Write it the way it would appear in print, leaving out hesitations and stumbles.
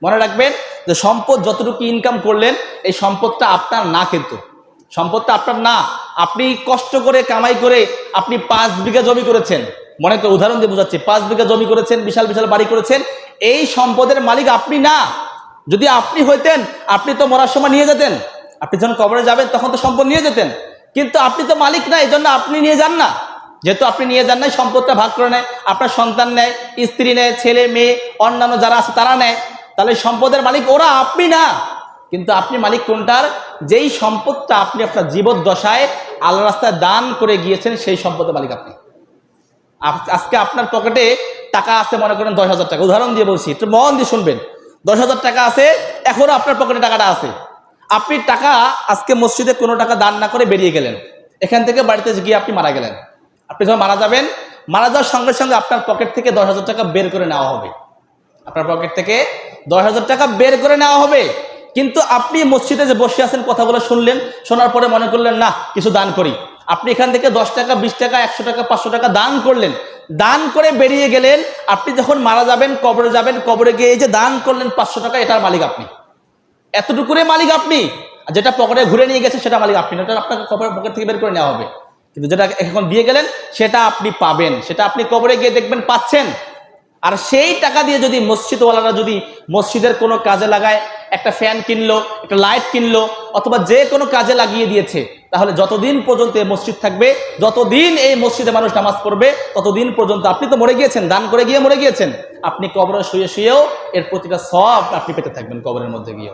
মনে রাখবেন যে সম্পদ যতটুকু ইনকাম করলেন এই সম্পদটা আপনার না, কিন্তু সম্পদটা আপনার না। আপনি কষ্ট করে কামাই করে আপনি 5 বিঘা জমি করেছেন, মনে করে উদাহরণ দিয়ে বোঝাচ্ছি, 5 বিঘা জমি করেছেন, বিশাল বিশাল বাড়ি করেছেন, এই সম্পদের মালিক আপনি না। যদি আপনি হইতেন আপনি তো মরার সময় নিয়ে যেতেন, আপনি যখন কবরে যাবেন তখন তো সম্পদ নিয়ে যেতেন, কিন্তু আপনি তো মালিক না, এই জন্য আপনি নিয়ে যান না। যেহেতু আপনি নিয়ে যান নাই, সম্পদটা ভাগ করে নেয়, আপনার সন্তান নেয়, স্ত্রী নেয়, ছেলে মেয়ে অন্যান্য যারা আছে তারা নেয়, তাহলে সম্পদের মালিক ওরা, আপনি না। কিন্তু আপনি মালিক কোনটার? যেই সম্পদটা আপনি আপনার জীবদ্দশায় আল্লাহ রাস্তায় দান করে গিয়েছেন, সেই সম্পদের মালিক আপনি। আজকে আপনার পকেটে টাকা আছে, মনে করেন 10,000 টাকা, উদাহরণ দিয়ে বলছি, একটু মন দিয়ে শুনবেন। 10,000 টাকা আছে, এখনো আপনার পকেটে টাকাটা আছে। আপনি টাকা আজকে মসজিদে কোনো টাকা দান না করে বেরিয়ে গেলেন, এখান থেকে বাড়িতে গিয়ে আপনি মারা গেলেন। আপনি যখন মারা যাবেন, মারা যাওয়ার সঙ্গে সঙ্গে আপনার পকেট থেকে 10,000 টাকা বের করে নেওয়া হবে। আপনার পকেট থেকে 10,000 টাকা বের করে নেওয়া হবে। কিন্তু আপনি মসজিদে যে বসে আছেন, কথাগুলো শুনলেন, শোনার পরে মনে করলেন না কিছু দান করি। আপনি এখান থেকে 10 টাকা, 20 টাকা, 100 টাকা, 500 টাকা দান করলেন, দান করে বেরিয়ে গেলেন। আপনি যখন মারা যাবেন, কবরে যাবেন, কবরে গিয়ে এই যে দান করলেন 500 টাকা, এটার মালিক আপনি, এতটুকুরে মালিক আপনি। আর যেটা পকেটে ঘুরে নিয়ে গেছে সেটা মালিক আপনি, এটা আপনাকে কবরের পকেট থেকে বের করে নেওয়া হবে। কিন্তু যেটা এখন দিয়ে গেলেন সেটা আপনি পাবেন, সেটা আপনি কবরে গিয়ে দেখবেন পাচ্ছেন। আর সেই টাকা দিয়ে যদি মসজিদওয়ালারা যদি মসজিদের কোনো কাজে লাগায়, একটা ফ্যান কিনলো, একটা লাইট কিনলো, অথবা যে কোনো কাজে লাগিয়ে দিয়েছে, তাহলে যতদিন পর্যন্ত এই মসজিদ থাকবে, যতদিন এই মসজিদে মানুষ নামাজ পড়বে, ততদিন পর্যন্ত আপনি তো মরে গিয়েছেন, দান করে গিয়ে মরে গিয়েছেন, আপনি কবরে শুয়ে শুয়েও এর প্রতিটা সওয়াব আপনি পেতে থাকবেন কবরের মধ্যে গিয়ে।